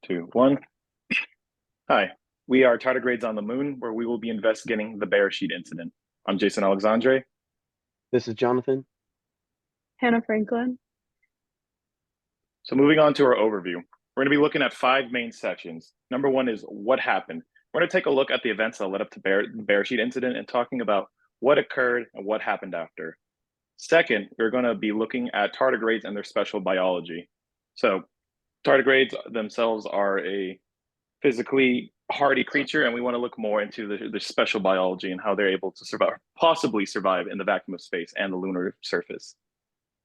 Two, one. Hi, we are Tardigrades on the Moon, where we will be investigating the Beresheet incident. I'm Jason Alexandre. This is Jonathan. Hannah Franklin. So moving on to our overview, we're going to be looking at five main sections. Number one is what happened. We're going to take a look at the events that led up to the Beresheet incident and talking about what occurred and what happened after. Second, we're going to be looking at tardigrades and their special biology. So tardigrades themselves are a physically hardy creature, and we want to look more into the special biology and how they're able to survive, possibly survive in the vacuum of space and the lunar surface.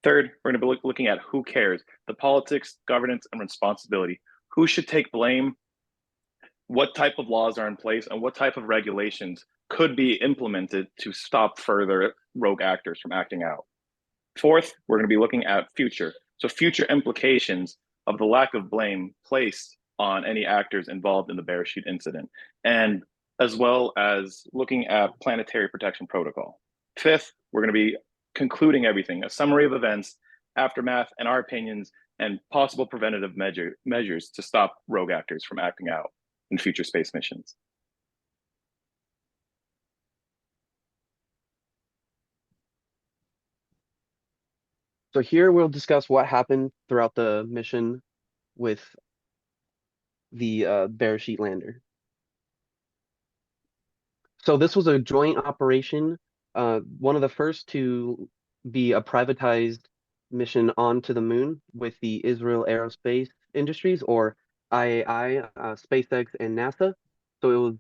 Third, we're going to be looking at who cares, the politics, governance, and responsibility. Who should take blame? What type of laws are in place, and what type of regulations could be implemented to stop further rogue actors from acting out? Fourth, we're going to be looking at future. So future implications of the lack of blame placed on any actors involved in the Beresheet incident, and as well as looking at planetary protection protocol. Fifth, we're going to be concluding everything, a summary of events, aftermath, and our opinions, and possible preventative measures to stop rogue actors from acting out in future space missions. So here we'll discuss what happened throughout the mission with the Beresheet lander. So this was a joint operation, one of the first to be a privatized mission onto the moon with the Israel Aerospace Industries, or IAI, SpaceX, and NASA. So it was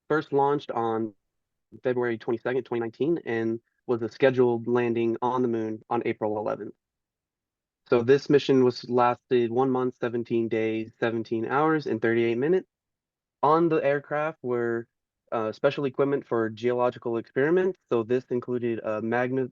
first launched on February 22nd, 2019, and was a scheduled landing on the moon on April 11th. So this mission was lasted 1 month, 17 days, 17 hours, and 38 minutes. On the aircraft were special equipment for geological experiments. So this included a magnetometer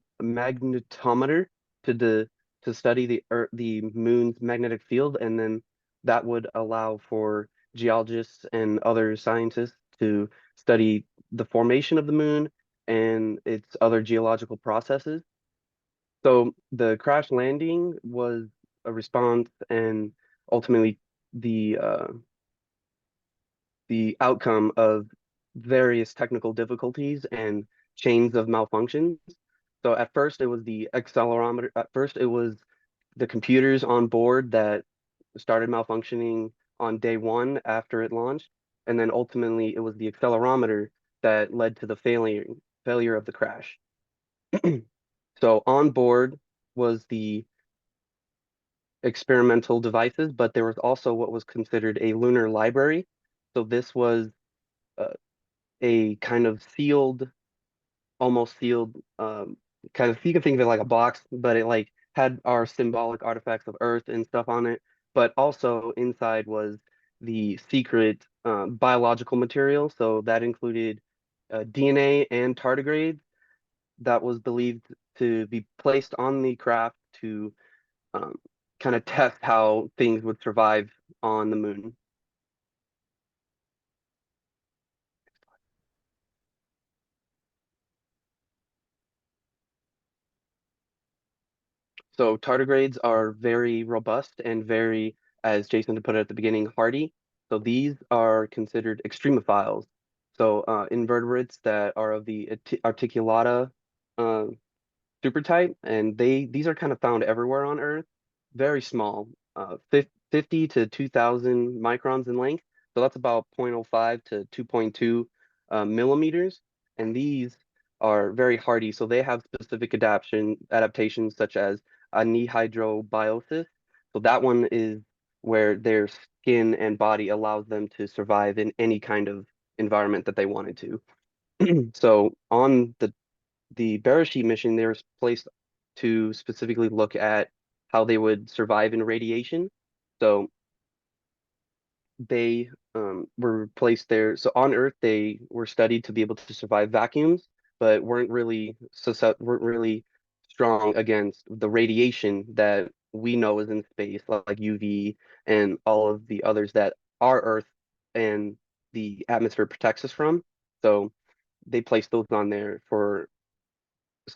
to study the moon's magnetic field, and then that would allow for geologists and other scientists to study the formation of the moon and its other geological processes. So the crash landing was a response, and ultimately the outcome of various technical difficulties and chains of malfunctions. So at first it was the accelerometer. At first it was the computers on board that started malfunctioning on day one after it launched, and then ultimately it was the accelerometer that led to the failure of the crash. So on board was the experimental devices, but there was also what was considered a lunar library. So this was uh, a kind of sealed, almost sealed, kind of, you can think of it like a box, but it like had our symbolic artifacts of Earth and stuff on it. But also inside was the secret biological material. So that included DNA and tardigrades that was believed to be placed on the craft to um, kind of test how things would survive on the moon. So tardigrades are very robust and very, as Jason had put it at the beginning, hardy. So these are considered extremophiles. So invertebrates that are of the articulata uh, supertype, and these are kind of found everywhere on Earth. Very small, 50 to 2,000 microns in length. So that's about 0.05 to 2.2 millimeters. And these are very hardy. So they have specific adaptations such as anhydrobiosis. So that one is where their skin and body allows them to survive in any kind of environment that they wanted to. So on the Beresheet mission, they were placed to specifically look at how they would survive in radiation. So they were placed there. So on Earth, they were studied to be able to survive vacuums, but weren't really strong against the radiation that we know is in space, like UV and all of the others that our Earth and the atmosphere protects us from. So they placed those on there for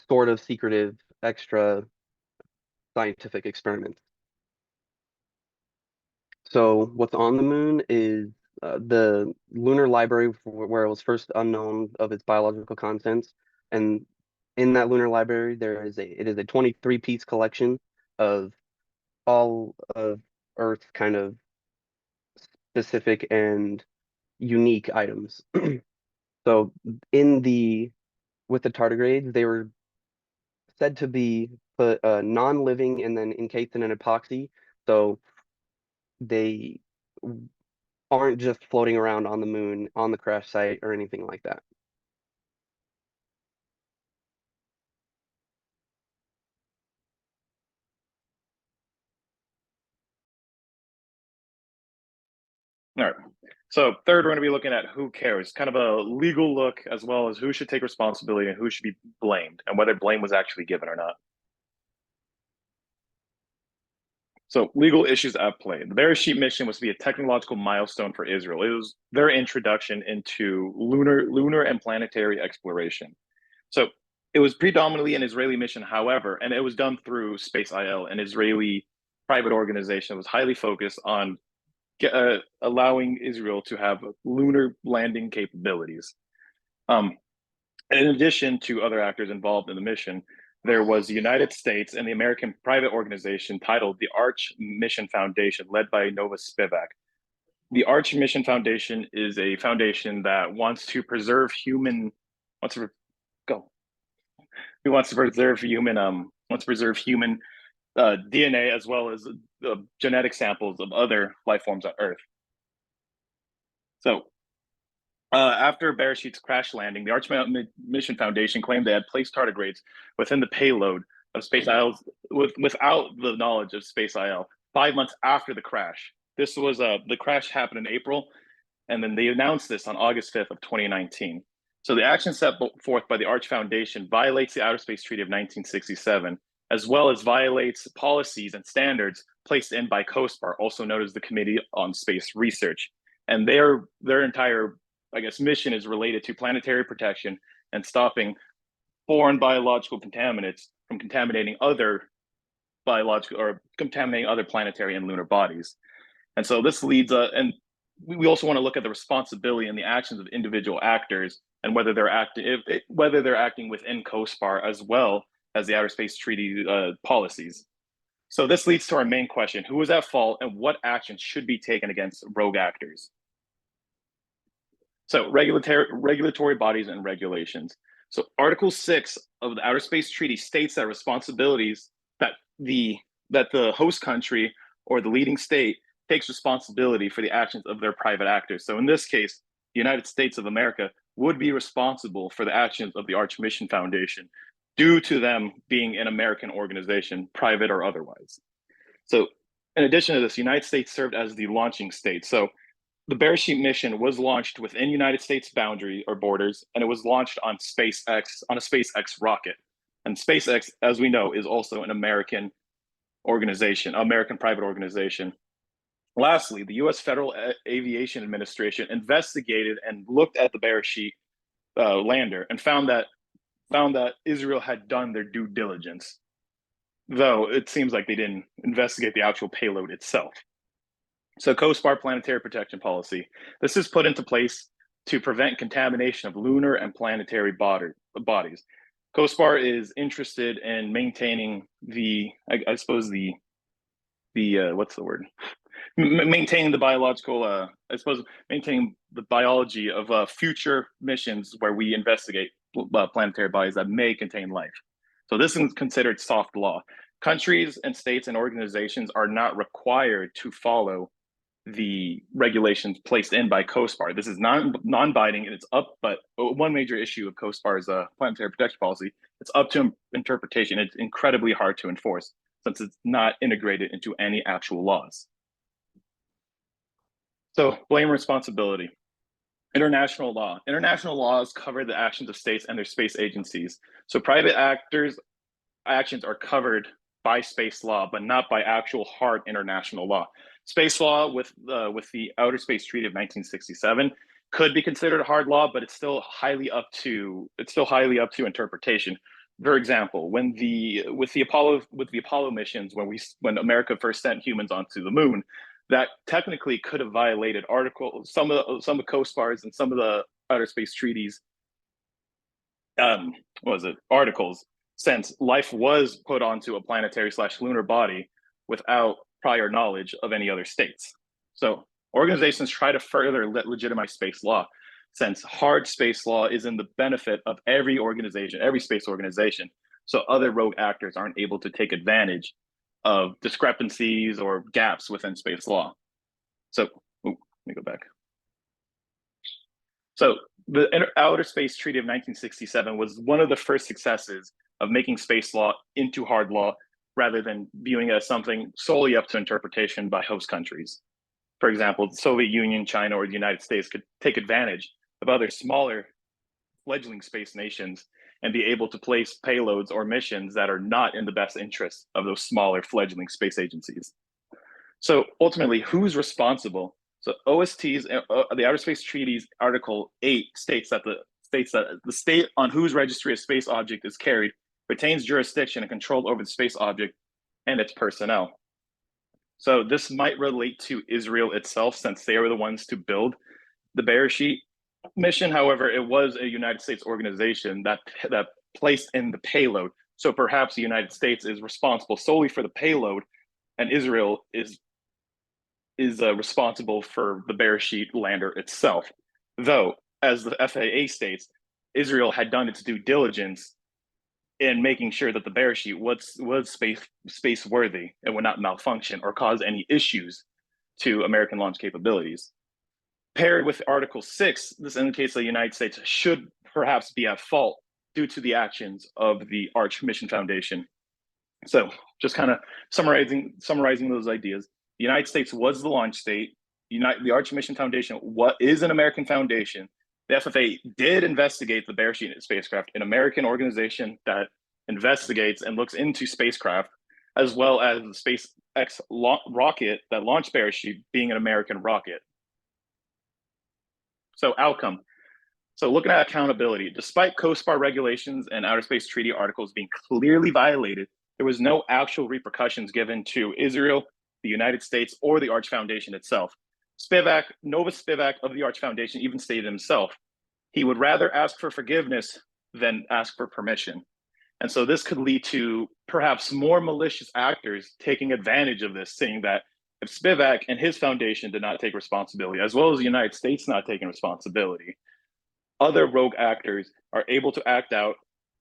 sort of secretive extra scientific experiments. So what's on the moon is the lunar library where it was first unknown of its biological contents, and in that lunar library it is a 23-piece collection of all of Earth's kind of specific and unique items. So in the with the tardigrades, they were said to be put non-living and then encased in an epoxy, so they aren't just floating around on the moon on the crash site or anything like that. All right. So third, we're going to be looking at who cares, kind of a legal look, as well as who should take responsibility and who should be blamed, and whether blame was actually given or not. So legal issues at play. The Beresheet mission was to be a technological milestone for Israel. It was their introduction into lunar and planetary exploration. So it was predominantly an Israeli mission, however, and it was done through Space IL, an Israeli private organization that was highly focused on allowing Israel to have lunar landing capabilities. In addition to other actors involved in the mission, there was the United States and the American private organization titled the Arch Mission Foundation, led by Nova Spivak. The Arch Mission Foundation is a foundation that wants to preserve human, wants to go, who wants to preserve human, DNA as well as genetic samples of other life forms on Earth. So after Beresheet's crash landing, the Arch Mission Foundation claimed they had placed tardigrades within the payload of Space IL without the knowledge of Space IL 5 months after the crash. This was the crash happened in April, and then they announced this on August 5th of 2019. So the action set forth by the Arch Foundation violates the Outer Space Treaty of 1967, as well as violates policies and standards placed in by COSPAR, also known as the Committee on Space Research. And their entire, I guess, mission is related to planetary protection and stopping foreign biological contaminants from contaminating other biological or contaminating other planetary and lunar bodies. And so this leads, and we also want to look at the responsibility and the actions of individual actors and whether they're acting within COSPAR as well as the Outer Space Treaty policies. So this leads to our main question: who is at fault, and what actions should be taken against rogue actors? So regulatory bodies and regulations. So Article 6 of the Outer Space Treaty states that responsibilities that the host country or the leading state takes responsibility for the actions of their private actors. So in this case, the United States of America would be responsible for the actions of the Arch Mission Foundation due to them being an American organization, private or otherwise. So in addition to this, the United States served as the launching state. So the Beresheet mission was launched within United States boundary or borders, and it was launched on a SpaceX rocket. And SpaceX, as we know, is also an American organization, American private organization. Lastly, the U.S. Federal Aviation Administration investigated and looked at the Beresheet lander and found that Israel had done their due diligence, though it seems like they didn't investigate the actual payload itself. So COSPAR planetary protection policy. This is put into place to prevent contamination of lunar and planetary bodies. COSPAR is interested in maintaining what's the word? Maintaining the biological, maintaining the biology of future missions where we investigate planetary bodies that may contain life. So this is considered soft law. Countries and states and organizations are not required to follow the regulations placed in by COSPAR. This is non-binding, and it's up. But one major issue of COSPAR's planetary protection policy, it's up to interpretation. It's incredibly hard to enforce since it's not integrated into any actual laws. So blame responsibility. International law. International laws cover the actions of states and their space agencies. So private actors' actions are covered by space law, but not by actual hard international law. Space law with the Outer Space Treaty of 1967 could be considered a hard law, but it's still highly up to interpretation. For example, with the Apollo missions, when America first sent humans onto the moon, that technically could have violated some of Coast Guards and some of the outer space treaties what was it, articles, since life was put onto a planetary/lunar body without prior knowledge of any other states. So organizations try to further legitimize space law, since hard space law is in the benefit of every organization, every space organization. So other rogue actors aren't able to take advantage of discrepancies or gaps within space law. So, let me go back. So the Outer Space Treaty of 1967 was one of the first successes of making space law into hard law rather than viewing it as something solely up to interpretation by host countries. For example, the Soviet Union, China, or the United States could take advantage of other smaller fledgling space nations and be able to place payloads or missions that are not in the best interest of those smaller fledgling space agencies. So ultimately, who's responsible? So OST's, the Outer Space Treaty's Article 8 states that the state on whose registry a space object is carried retains jurisdiction and control over the space object and its personnel. So this might relate to Israel itself, since they were the ones to build the Beresheet mission. However, it was a United States organization that placed in the payload. So perhaps the United States is responsible solely for the payload, and Israel is responsible for the Beresheet lander itself. Though, as the FAA states, Israel had done its due diligence in making sure that the Beresheet was space worthy and would not malfunction or cause any issues to American launch capabilities. Paired with Article 6, this indicates that the United States should perhaps be at fault due to the actions of the Arch Mission Foundation. So just kind of summarizing those ideas. The United States was the launch state. The Arch Mission Foundation is an American foundation. The FFA did investigate the Beresheet spacecraft, an American organization that investigates and looks into spacecraft, as well as the SpaceX rocket that launched Beresheet being an American rocket. So outcome. So looking at accountability, despite COSPAR regulations and Outer Space Treaty articles being clearly violated, there was no actual repercussions given to Israel, the United States, or the Arch Foundation itself. Nova Spivak of the Arch Foundation even stated himself, he would rather ask for forgiveness than ask for permission. And so this could lead to perhaps more malicious actors taking advantage of this, saying that if Spivak and his foundation did not take responsibility, as well as the United States not taking responsibility, other rogue actors are able to act out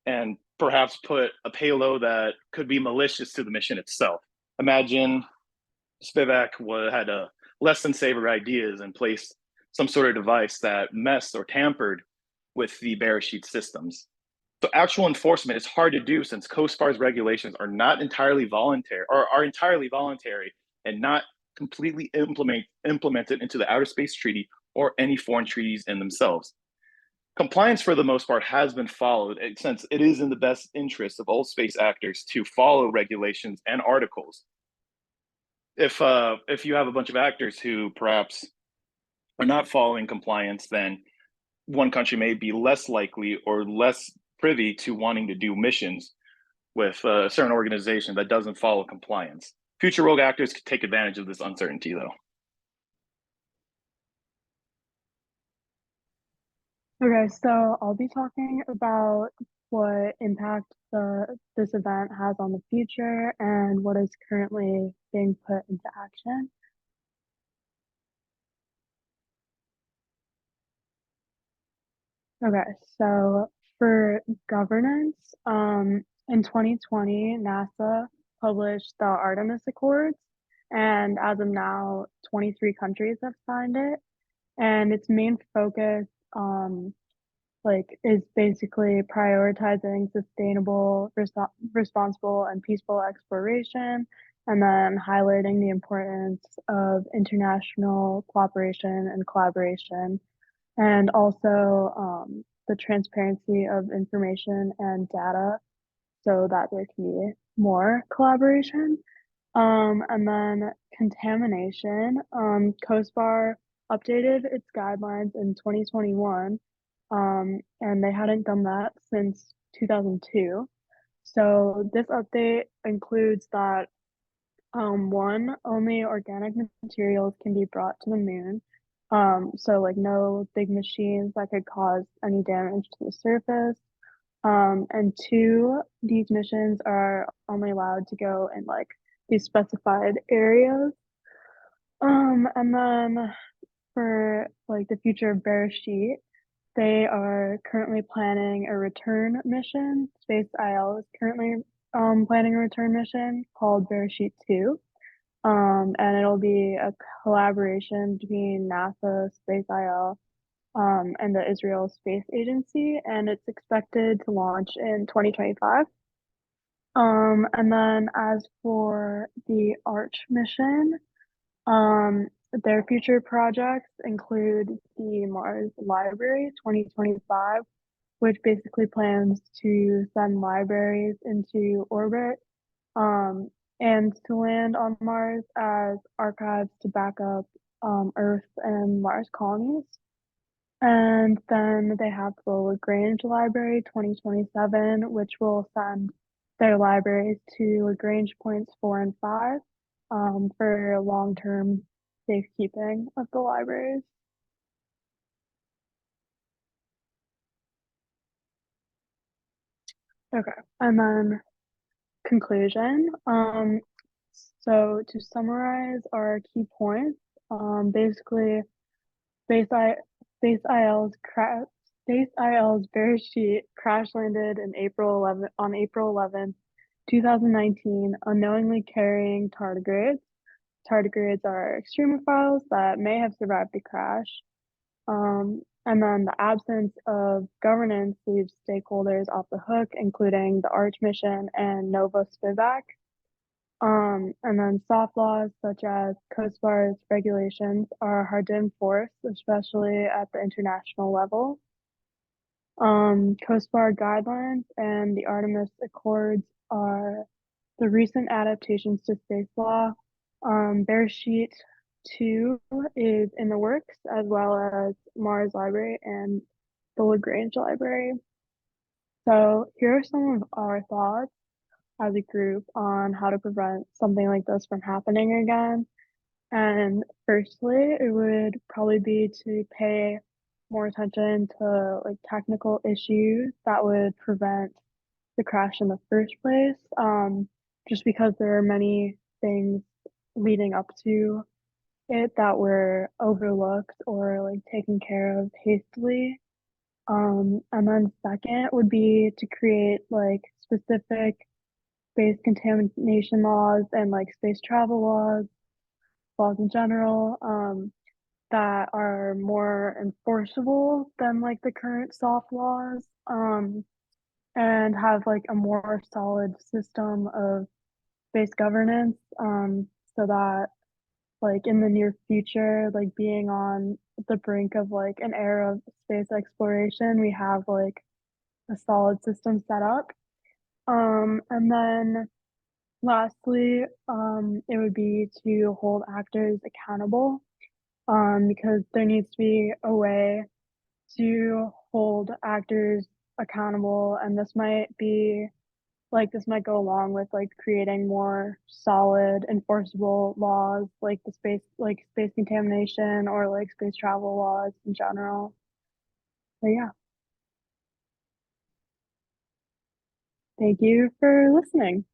and perhaps put a payload that could be malicious to the mission itself. Imagine Spivak had a less than savory ideas and placed some sort of device that messed or tampered with the Beresheet systems. So actual enforcement is hard to do, since COSPAR's regulations are not entirely voluntary, or are entirely voluntary and not completely implemented into the Outer Space Treaty or any foreign treaties in themselves. Compliance, for the most part, has been followed, since it is in the best interest of all space actors to follow regulations and articles. If you have a bunch of actors who perhaps are not following compliance, then one country may be less likely or less privy to wanting to do missions with a certain organization that doesn't follow compliance. Future rogue actors could take advantage of this uncertainty, though. Okay, so I'll be talking about what impact this event has on the future and what is currently being put into action. Okay, so for governance, in 2020, NASA published the Artemis Accords, and as of now, 23 countries have signed it. And its main focus, is basically prioritizing sustainable, responsible, and peaceful exploration, and then highlighting the importance of international cooperation and collaboration, and also the transparency of information and data so that there can be more collaboration. And then contamination, COSPAR updated its guidelines in 2021, and they hadn't done that since 2002. So this update includes that One, only organic materials can be brought to the moon. So like no big machines that could cause any damage to the surface. And two, these missions are only allowed to go in like these specified areas. And then for like the future of Beresheet, they are currently planning a return mission. Space IL is currently planning a return mission called Beresheet 2. And it'll be a collaboration between NASA, Space IL, and the Israel Space Agency, and it's expected to launch in 2025. And then as for the Arch mission, their future projects include the Mars Library 2025, which basically plans to send libraries into orbit and to land on Mars as archives to back up Earth and Mars colonies. And then they have the Lagrange Library 2027, which will send their libraries to Lagrange points 4 and 5 for long-term safekeeping of the libraries. Okay, and then conclusion. So to summarize our key points, basically Space I Space IL's Space IL's Beresheet crash landed in April 11th, 2019, unknowingly carrying tardigrades. Tardigrades are extremophiles that may have survived the crash. And then the absence of governance leaves stakeholders off the hook, including the Arch mission and Nova Spivak. And then soft laws such as Coast Guard's regulations are hard to enforce, especially at the international level. Coast Guard guidelines and the Artemis Accords are the recent adaptations to space law. Beresheet 2 is in the works, as well as Mars Library and the Lagrange Library. So here are some of our thoughts as a group on how to prevent something like this from happening again. And firstly, it would probably be to pay more attention to like technical issues that would prevent the crash in the first place. Just because there are many things leading up to it that were overlooked or like taken care of hastily. And then second would be to create like specific space contamination laws and like space travel laws in general, that are more enforceable than like the current soft laws, and have like a more solid system of space governance, so that like in the near future, like being on the brink of like an era of space exploration, we have like a solid system set up. And then lastly, it would be to hold actors accountable, because there needs to be a way to hold actors accountable, and this might go along with like creating more solid enforceable laws like space contamination or like space travel laws in general. But yeah, thank you for listening.